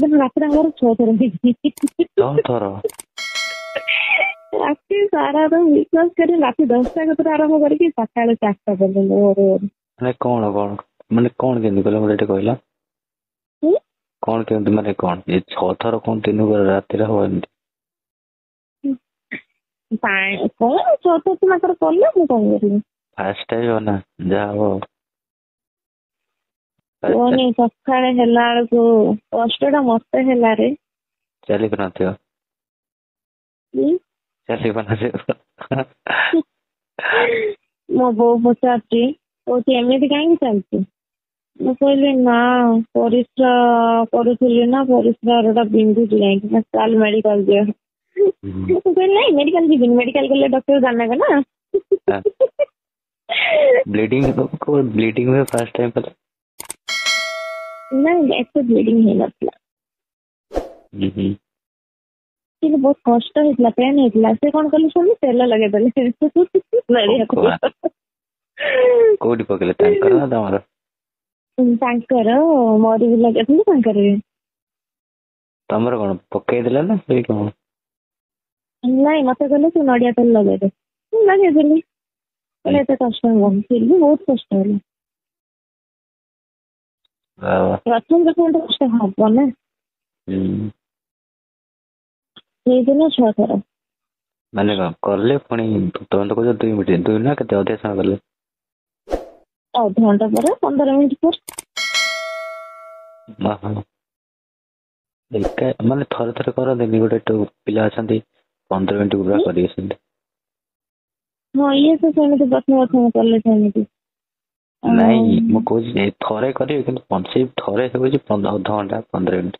ରାତିରେ ଆମର 6 ଥର ହେଇଛି। 6 ଥର ରାତି ସାରା ତ ବିଶ୍ୱାସ କରି ରାତି 10ଟା କତରୁ ଆରମ୍ଭ କରିକି ସକାଳ 4ଟା ପର୍ଯ୍ୟନ୍ତ। ମାନେ କଣ ମାନେ କଣ କେମିତି କହିଲ ମତେ ଟିକେ କହିଲ? କଣ କେମିତି ମାନେ କଣ ଏ 6 ଥର କଣ ଦିନକୁ ରାତିରେ ହବ ଏମିତି? କଣ 6 ଥର ମାତ୍ର କଲେ ମୁଁ କଣ କରିବି? ଫାଷ୍ଟ ଟାଇମ ନା ଯାହା ହବ। କୁହନି ସକାଳେ ହେଲା ବେଳକୁ କଷ୍ଟଟା ମତେ ହେଲା ରେ। ଚାଲି ପାରୁନଥିବ। ଚାଲି ପାରୁନଥିବ। ମୋ ବୋଉ ପଚାରୁଛି କହୁଛି ଏମିତି କାହିଁକି ଚାଲିଛି? ମୁଁ କହିଲି ନା ପରିସ୍ରା କରୁଥିଲି ନା ପରିସ୍ରା ବିନ୍ଧୁଛି ଯାଇକି ଚାଲ ମେଡିକାଲ ଯିବା। ମୁଁ କହିଲି ନାଇଁ ମେଡିକାଲ ଯିବିନି, ମେଡିକାଲ ଗଲେ ଡକ୍ଟର ଜାଣିନେବେ ନା। ବ୍ଲିଡିଂ ହୁଏ ଫାଷ୍ଟ ଟାଇମ ପରା? ନାଇଁ ଏତେ ବ୍ଲିଡିଂ ହେଇନଥିଲା କିନ୍ତୁ ବହୁତ କଷ୍ଟ ହେଇଥିଲା, ପେନ୍ ହେଇଥିଲା। ସେ କଣ କଲେ ଶୁଣି ତେଲ ଲଗେଇଦେଲେ। କୋଉଠି ପକେଇଲେ ତାଙ୍କର ନା ତମର? ତାଙ୍କର ମରି ବି ଲଗେଇଥିଲେ ତାଙ୍କର ବି। ତମର କଣ ପକେଇଦେଲା ନା ସେଇ କଣ? ନାଇଁ ମତେ କହିଲେ ତୁ ନଡିଆ ତେଲ ଲଗେଇଦେ, ମୁଁ ଲଗେଇଦେଲି। ଏତେ କଷ୍ଟ ହବନି, ଫିର ବି ବହୁତ କଷ୍ଟ ହେଲା। ପ୍ରଥମ କଷ୍ଟ ହବ ନା। ସେଇଦିନ 6 ଥର। ମାନେ କଣ କଲେ ପୁଣି ତମେ ତ କହୁଛ 2 ମିନିଟ 2 ନା କେତେ ଅଧିକ ସମୟ କଲେ? ଅଧଘଣ୍ଟା ପରେ 15 ମିନିଟ ପରେ। ମାନେ ଥରେ ଥରେ କରନ୍ତିନି, ଗୋଟେ ପିଲା ଅଛନ୍ତି 15 ମିନିଟ ପୁରା କରିବେ ସେମିତି। ହଁ ଇଏ ତ ସେମିତି ପ୍ରଥମ କଲେ ସେମିତି। ନାଇଁ ମୁଁ କହୁଛି ଥରେ କରିବେ କିନ୍ତୁ ସେଇ ଥରେ ହେଉଛି ଅଧଘଣ୍ଟା 15 ମିନିଟ।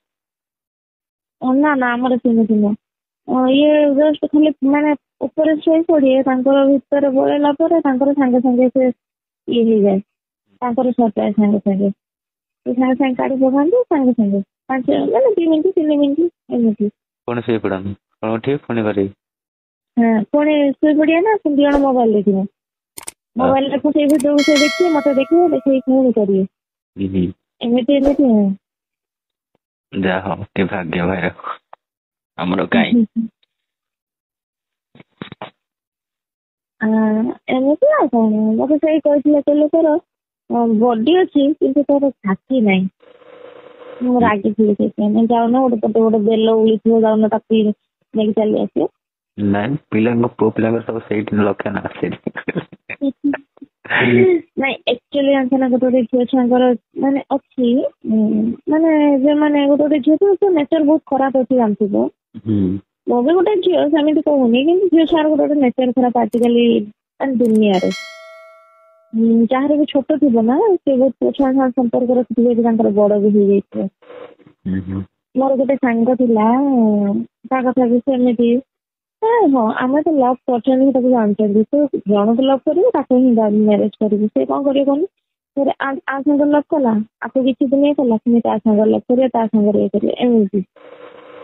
ନା ନା ଆମର ସେମିତି ନୁହଁ। ଇଏ ଜଷ୍ଟ ଖାଲି ମାନେ ଉପରେ ଶୋଇ ପଡିବେ, ତାଙ୍କର ଭିତରେ ପଳେଇଲା ପରେ ତାଙ୍କର ସାଙ୍ଗେ ସାଙ୍ଗେ ସେ ଇଏ ହେଇଯାଏ, ତାଙ୍କର ସରିଯାଏ ସାଙ୍ଗେ ସାଙ୍ଗେ। ସାଙ୍ଗେ ସାଙ୍ଗେ କାଢି ପକାନ୍ତି ସାଙ୍ଗେ ସାଙ୍ଗେ 2 ମିନିଟ 3 ମିନିଟ ଏମିତି। ପୁଣି ଶୋଇ ପଡନ୍ତି, ପୁଣି ଉଠିବେ ପୁଣି କରିବେ। ହଁ ପୁଣି ଶୋଇ ପଡିବା ନା, ପୁଣି ଦି ଜଣ ମୋବାଇଲ ଦେଖିବା। ମୋବାଇଲ ରେ ସେଇ ଭିତରକୁ ସେ ଦେଖିବେ, ମତେ ଦେଖିବେ, ଦେଖେଇକି ପୁଣି କରିବେ। ଏମିତି ଏମିତି। ଯାହା ହଉ କି ଭାଗ୍ୟ ଭାଇର, ଆମର କାଇଁ। ଏମିତି ଆଉ କଣ, ମତେ ସେଇ କହିଥିଲେ କହିଲେ ତୋର ବଡି ଅଛି କିନ୍ତୁ ତୋର ଛାତି ନାହିଁ। ମୁଁ ରାଗିଥିଲି ସେଇଥିପାଇଁ। ଯାଉନ ଗୋଟେ ପଟେ ଗୋଟେ ବେଲ ଉଳିଥିବ, ଯାଉନ ତାକୁ ନେଇକି ଚାଲି ଆସିବ। ନାଇଁ ପିଲାଙ୍କ ପୁଅ ପିଲାଙ୍କର ସବୁ ସେଇଠି ଲକ୍ଷଣ ଆସେ। ନାଇଁ ଆକ୍ଚୁଆଲି ଜାଣିଛ ନା, ଗୋଟେ ଗୋଟେ ଝିଅ ଛୁଆଙ୍କର ମାନେ ଅଛି, ମାନେ ଯୋଉମାନେ ଗୋଟେ ଝିଅ ତ ନେଚର ବହୁତ ଖରାପ ଅଛି ଜାଣିଥିବ। ମୁଁ ବି ଗୋଟେ ଝିଅ ସେମିତି କହୁନି, କିନ୍ତୁ ଝିଅ ଛୁଆର ଗୋଟେ ନେଚର ଖରାପ ଆଜିକାଲି ଦୁନିଆରେ। ଯାହାର ବି ଛୋଟ ଥିବ ନା, ସେ ବହୁତ ପୁଅ ଛୁଆ ସମ୍ପର୍କ ରଖିଥିବେ, ତାଙ୍କର ବଡ ବି ହେଇଯାଇଥିବ। ମୋର ଗୋଟେ ସାଙ୍ଗ ଥିଲା, ତା କଥା ବି ସେମିତି। ହଁ ଆମେ ତ ଲଭ୍ କରୁଛନ୍ତି ତାକୁ ଜାଣିଛନ୍ତି, ତୁ ଜଣକୁ ଲଭ୍ କରିବୁ ତାକୁ ହିଁ ମ୍ୟାରେଜ କରିବୁ। ସେ କଣ କରିବ କହନି, ଆ ସାଙ୍ଗରେ ଲଭ୍ କଲା, ଆକୁ କିଛି ଦିନ ଇଏ କଲା, ପୁଣି ତା ସାଙ୍ଗରେ ଲଭ୍ କରିବ, ତା ସାଙ୍ଗରେ ଇଏ କରିବ, ଏମିତି।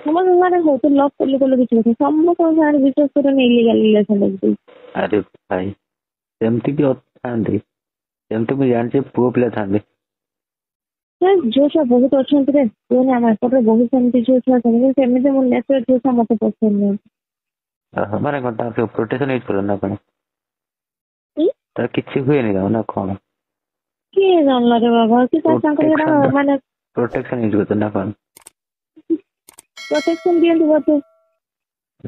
ସମସ୍ତେ ମାନେ ହଉ ତୁ ଲଭ୍ କଲୁ କିଛି କଥା, ସମସ୍ତଙ୍କ ସାଙ୍ଗରେ ବିଶ୍ୱାସ କରିବନି ଇଲିଗାଲ ରିଲେସନ ରଖିଛି। ଆରେ ଭାଇ ସେମିତି ବି ଥାନ୍ତି, ସେମିତି ମୁଁ ଜାଣିଛି ପୁଅ ପିଲା ଥାନ୍ତି। ଝିଅ ଛୁଆ ବହୁତ ଅଛନ୍ତି ରେ, କୁହନି ଆମ ଏପଟରେ ବହୁତ ସେମିତି ଝିଅ ଛୁଆ ଅଛନ୍ତି। ସେମିତି ମୋ ନେଚର ଝିଅ ଛୁଆ ମତେ ପସନ୍ଦ ନୁହଁ। ମାନେ କଣ ତାର ପ୍ରୋଟେକ୍ସନ ୟୁଜ କର ନା କଣ? ତାର କିଛି ହୁଏନି ନା କଣ? କିଏ ଜାଣିଲା ରେ ବାବା, କି ତାଙ୍କର ମାନେ ପ୍ରୋଟେକ୍ସନ ୟୁଜ କରୁଛ ନା କଣ? ପ୍ରୋଟେକ୍ସନ ଦିଅନ୍ତି ବୋଧେ।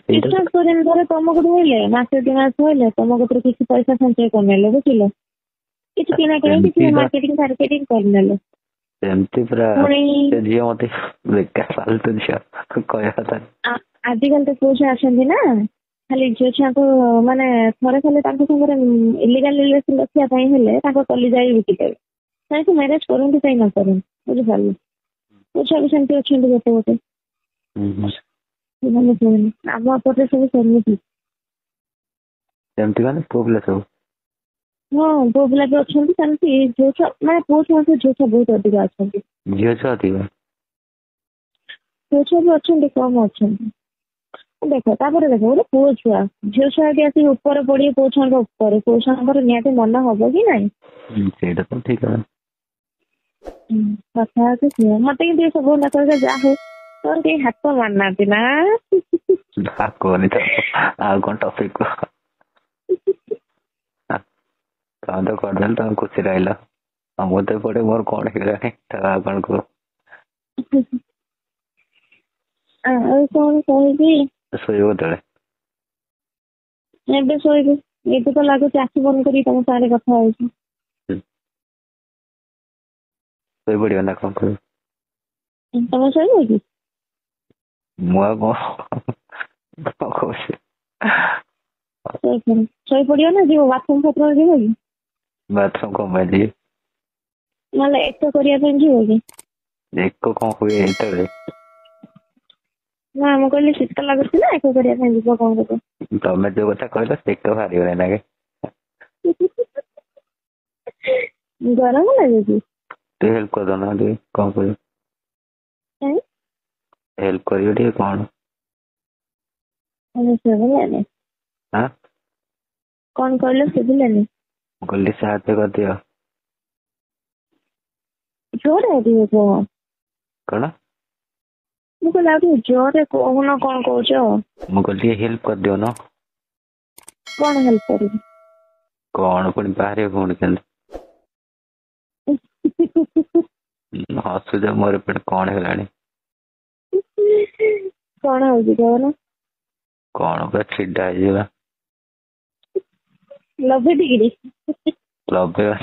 ବିଶ୍ୱାସ କରିନି, ଧର ତମକୁ ଧଇଲେ ମାସେ 2 ମାସ ଧଇଲେ, ତମ କତିରୁ କିଛି ପଇସା ସଞ୍ଚୟ କରିନେଲେ, ବୁଝିଲ, କିଛି କିଣା କିଣି କିଛି ମାର୍କେଟିଂ ଫାର୍କେଟିଂ କରିନେଲେ, ସେମିତି ପୁରା ଝିଅ ମତେ ବେକାର ଫାଲତୁ ଝିଅ କହିବା କଥା। ଆଜିକାଲି ତ ପୁଅ ଛୁଆ ଅଛନ୍ତି ନା, ଖାଲି ଝିଅ ଛୁଆଙ୍କୁ ମାନେ ଥରେ ଖାଲି ତାଙ୍କ ସାଙ୍ଗରେ ଇଲିଗାଲ ରିଲେସନ ରଖିବା ପାଇଁ ହେଲେ ତାଙ୍କ କଲିଜା ବିକିଦେବେ। କାହିଁକି ମ୍ୟାରେଜ କରନ୍ତୁ କାହିଁ ନ କରନ୍ତୁ, ବୁଝିପାରିଲେ। ପୁଅ ଛୁଆ ବି ସେମିତି ଅଛନ୍ତି ଗୋଟେ ଗୋଟେ। ଆମ ଏପଟରେ ସବୁ ସେମିତି। ସେମିତି ମାନେ ପୁଅ ପିଲା ସବୁ? ହଁ ପୁଅ ପିଲା ବି ଅଛନ୍ତି ସେମିତି। ଝିଅ ଛୁଆ ମାନେ ପୁଅ ଛୁଆଙ୍କୁ ଝିଅ ଛୁଆ ବହୁତ ଅଧିକା ଅଛନ୍ତି। ଝିଅ ଛୁଆ ଅଧିକ? ପୁଅ ଛୁଆ ବି ଅଛନ୍ତି, କମ ଅଛନ୍ତି। ଦେଖ ତାପରେ ଦେଖ, ଗୋଟେ ପୁଅ ଛୁଆ ଝିଅ ଛୁଆ ବି ଆସିକି ଉପରେ ପଡିବେ ପୁଅ ଛୁଆଙ୍କ ଉପରେ, ପୁଅ ଛୁଆଙ୍କର ନିହାତି ମନ ହବ କି ନାଇଁ? ସେଇଟା ତ ଠିକ କଥା। କଥା ହଉଛି ମତେ କିନ୍ତୁ ଏ ସବୁ ଯାହା ହଉ ତୋର କେହି ହାତ ମାରିନାହାନ୍ତି ନା? କୁହନି ତ ଆଉ କଣ ଟପିକ ତମେ ତ କରିଦେଲ ତମେ ଖୁସି ରହିଲ ମୁଁ ତ ଏପଟେ ମୋର କଣ ହେଇଗଲାଣି ଆଉ କଣ କୁହ। ଆଉ କଣ କହିବି? ଶୋଇବ କେତେବେଳେ? ଏବେ ଶୋଇବି। ଏବେ ତ ଲାଗୁଛି ଆଖି ବନ୍ଦ କରି ତମ ସାଙ୍ଗରେ କଥା ହଉଛି। ଶୋଇପଡିବ ନା କଣ କହିବ? ତମେ ଶୋଇବ କି? ମୁଁ ଆଉ କଣ କହୁଛି? ଶୋଇପଡିବ ନା ଯିବ ବାଥରୁମ ଫାଥରୁମ ଯିବ କି? ବାଥରୁମ କଣ ପାଇଁ ଯିବି? ନହେଲେ ଏକ କରିବା ପାଇଁ ଯିବ କି? ଏକ କଣ ହୁଏ ଏତେବେଳେ? ନା ମୁଁ କହିଲି ଶୀତ ଲାଗୁଛି ନା ଏକ କରିବା ପାଇଁ ଯିବ କଣ କରିବ? ତମେ ଯୋଉ କଥା କହିଲ ସେକ ବାହାରିବ ନାକେ। ଗରମ ଲାଗୁଛି? ଟିକେ ହେଲ୍ପ କରିଦଉନ ଟିକେ କଣ କରିବ? ହେଲ୍ପ କରିବ ଟିକେ କଣ? ଶୁଭିଲାନି। କଣ କହିଲ ଶୁଭିଲାନି? ମୁଁ କହିଲି ସାହାଯ୍ୟ କରିଦିଅ। ଜୋରେ ଅଧିକ କୁହ। କଣ? ମୁଁ କହିଲି ଆଉ ଟିକେ ଜୋରେ କହୁନ କଣ କହୁଛ? ମୁଁ କହିଲି ଟିକେ ହେଲ୍ପ କରିଦିଅନ। କଣ ହେଲ୍ପ କରିବି? କଣ ପୁଣି ବାହାରିବ ପୁଣି କେମିତି? ହସୁଛ ମୋର ଏପଟେ କଣ ହେଲାଣି? କଣ ହଉଛି କହୁନ? କଣ ପୁରା ଛିଡା ହେଇଯିବା। ଲଭେଇଟି କିରି? ଲଭେଇବା